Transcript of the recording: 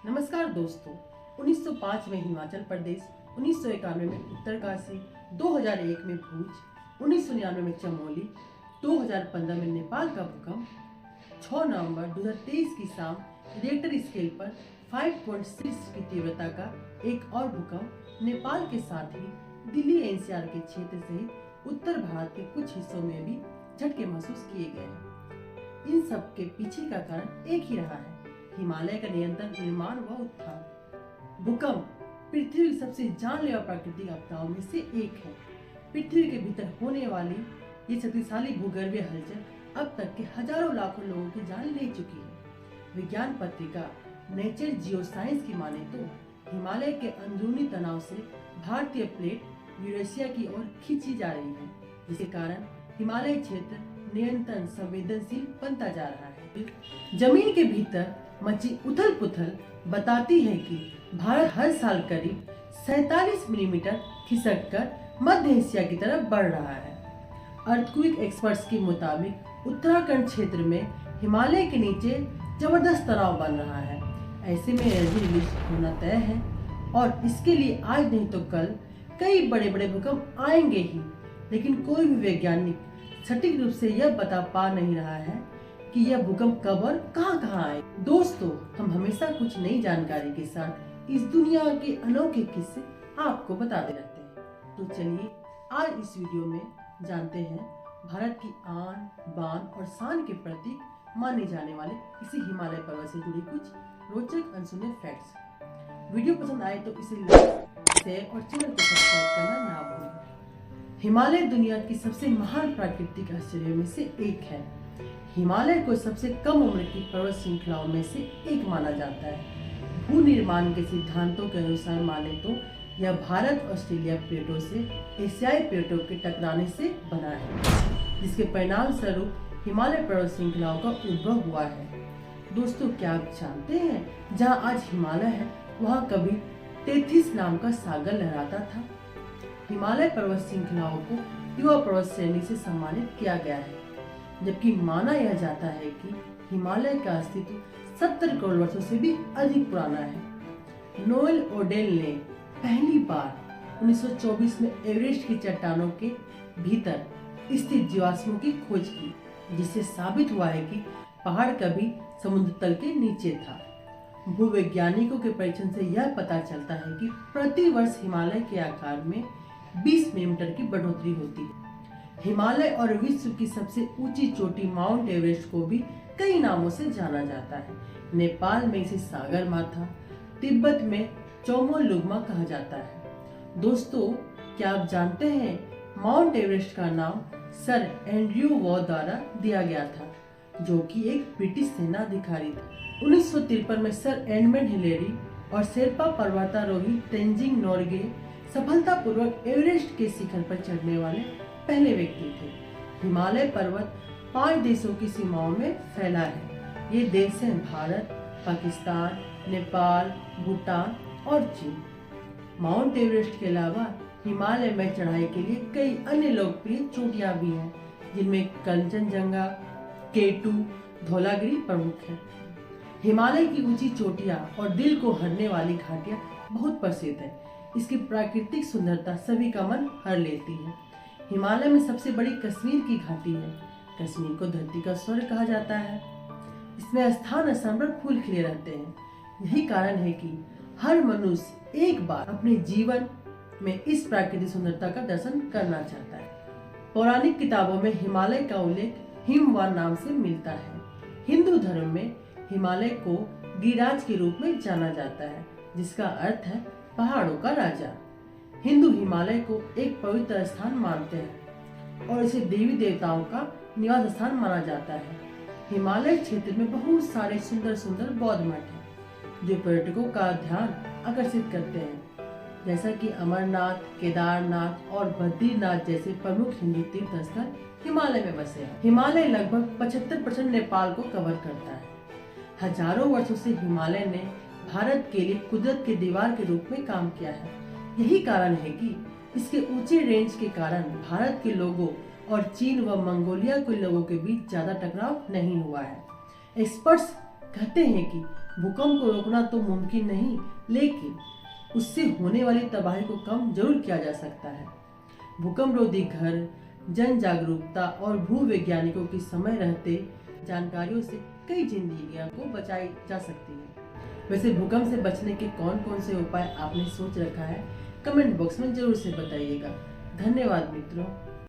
नमस्कार दोस्तों। 1905 में हिमाचल प्रदेश, 1991 में उत्तरकाशी, 2001 में भुज, 1999 में चमोली, 2015 में नेपाल का भूकंप, 6 नवंबर 2023 की शाम रिएक्टर स्केल पर 5.6 की तीव्रता का एक और भूकंप नेपाल के साथ ही दिल्ली एनसीआर के क्षेत्र सहित उत्तर भारत के कुछ हिस्सों में भी झटके महसूस किए गए हैं। इन सब के पीछे का कारण एक ही रहा है, हिमालय का निरंतर निर्माण व उत्थान। भूकंप पृथ्वी की सबसे जानलेवा प्राकृतिक आपदाओं में से एक है। पृथ्वी के भीतर होने वाली ये शक्तिशाली भूगर्भीय हलचल अब तक के हजारों लाखों लोगों की जान ले चुकी है। विज्ञान पत्रिका नेचर जियोसाइंस की माने तो हिमालय के अंदरूनी तनाव से भारतीय प्लेट यूरेशिया की ओर खींची जा रही है, जिसके कारण हिमालय क्षेत्र निरंतर संवेदनशील बनता जा रहा है। जमीन के भीतर मची उथल पुथल बताती है कि भारत हर साल करीब 47 मिलीमीटर खिसक कर मध्य एशिया की तरफ बढ़ रहा है। अर्थक्वेक एक्सपर्ट्स के मुताबिक उत्तराखंड क्षेत्र में हिमालय के नीचे जबरदस्त तनाव बन रहा है। ऐसे में एनर्जी रिलीज होना तय है और इसके लिए आज नहीं तो कल कई बड़े बड़े भूकंप आएंगे ही। लेकिन कोई भी वैज्ञानिक सटीक रूप से यह बता पा नहीं रहा है कि यह भूकंप कब और कहां आए। दोस्तों, हम हमेशा कुछ नई जानकारी के साथ इस दुनिया के अनोखे किस्से आपको बताते रहते हैं। तो चलिए आज इस वीडियो में जानते हैं भारत की आन, बान और शान के प्रतीक माने जाने वाले इसी हिमालय पर्वत से जुड़ी कुछ रोचक अनसुने फैक्ट्स। वीडियो पसंद आए तो इसे लाइक, शेयर और चैनल को सब्सक्राइब करना ना भूलें। हिमालय दुनिया की सबसे महान प्राकृतिक आश्चर्यों में से एक है। हिमालय को सबसे कम उम्र की पर्वत श्रृंखलाओं में से एक माना जाता है। भू निर्माण के सिद्धांतों के अनुसार माने तो यह भारत ऑस्ट्रेलिया प्लेटों से एशियाई प्लेटों के टकराने से बना है, जिसके परिणाम स्वरूप हिमालय पर्वत श्रृंखलाओं का उद्भव हुआ है। दोस्तों, क्या आप जानते हैं जहाँ आज हिमालय है वहाँ कभी तेथिस नाम का सागर लहराता था। हिमालय पर्वत श्रृंखलाओं को युवा पर्वत श्रेणी से सम्मानित किया गया है, जबकि माना यह जाता है कि हिमालय का अस्तित्व 70 करोड़ वर्षों से भी अधिक पुराना है। नोएल ओडेल ने पहली बार 1924 में एवरेस्ट की चट्टानों के भीतर स्थित जीवाश्मों की खोज की, जिससे साबित हुआ है कि पहाड़ कभी समुद्र तल के नीचे था। भूवैज्ञानिकों के परीक्षण से यह पता चलता है कि प्रति वर्ष हिमालय के आकार में 20 मिलीमीटर की बढ़ोतरी होती है। हिमालय और विश्व की सबसे ऊंची चोटी माउंट एवरेस्ट को भी कई नामों से जाना जाता है। नेपाल में इसे सागर माथा, तिब्बत में चोमोलुंगमा कहा जाता है। दोस्तों, क्या आप जानते हैं माउंट एवरेस्ट का नाम सर एंड्रयू वॉ द्वारा दिया गया था, जो कि एक ब्रिटिश सेनाधिकारी था। 1953 में सर एडमंड हिलेरी और शेरपा पर्वतारोही तेंजिंग नोर्गे सफलतापूर्वक एवरेस्ट के शिखर पर चढ़ने वाले पहले व्यक्ति थे। हिमालय पर्वत 5 देशों की सीमाओं में फैला है। ये देश हैं भारत, पाकिस्तान, नेपाल, भूटान और चीन। माउंट एवरेस्ट के अलावा हिमालय में चढ़ाई के लिए कई अन्य लोकप्रिय चोटियां भी हैं, जिनमें कंचनजंगा, K2, धौलागिरी प्रमुख है। हिमालय की ऊंची चोटियां और दिल को हरने वाली घाटियां बहुत प्रसिद्ध है। इसकी प्राकृतिक सुंदरता सभी का मन हर लेती है। हिमालय में सबसे बड़ी कश्मीर की घाटी है। कश्मीर को धरती का स्वर्ग कहा जाता है। इसमें स्थान स्थान पर फूल खिले रहते हैं। यही कारण है कि हर मनुष्य एक बार अपने जीवन में इस प्राकृतिक सुंदरता का दर्शन करना चाहता है। पौराणिक किताबों में हिमालय का उल्लेख हिमवान नाम से मिलता है। हिंदू धर्म में हिमालय को गिरिराज के रूप में जाना जाता है, जिसका अर्थ है पहाड़ों का राजा। हिंदू हिमालय को एक पवित्र स्थान मानते हैं और इसे देवी देवताओं का निवास स्थान माना जाता है। हिमालय क्षेत्र में बहुत सारे सुंदर सुंदर बौद्ध मठ हैं, जो पर्यटकों का ध्यान आकर्षित करते हैं, जैसा कि अमरनाथ, केदारनाथ और बद्रीनाथ जैसे प्रमुख हिंदू तीर्थ स्थल हिमालय में बसे हैं। हिमालय लगभग 75% नेपाल को कवर करता है। हजारों वर्षों से हिमालय ने भारत के लिए कुदरत के दीवार के रूप में काम किया है। यही कारण है कि इसके ऊंचे रेंज के कारण भारत के लोगों और चीन व मंगोलिया के लोगों के बीच ज्यादा टकराव नहीं हुआ है। एक्सपर्ट्स कहते हैं कि भूकंप को रोकना तो मुमकिन नहीं, लेकिन उससे होने वाली तबाही को कम जरूर किया जा सकता है। भूकंप रोधी घर, जन जागरूकता और भूवैज्ञानिकों की समय रहते जानकारियों से कई जिंदगियां को बचाई जा सकती है। वैसे भूकंप से बचने के कौन कौन से उपाय आपने सोच रखा है, कमेंट बॉक्स में जरूर से बताइएगा। धन्यवाद मित्रों।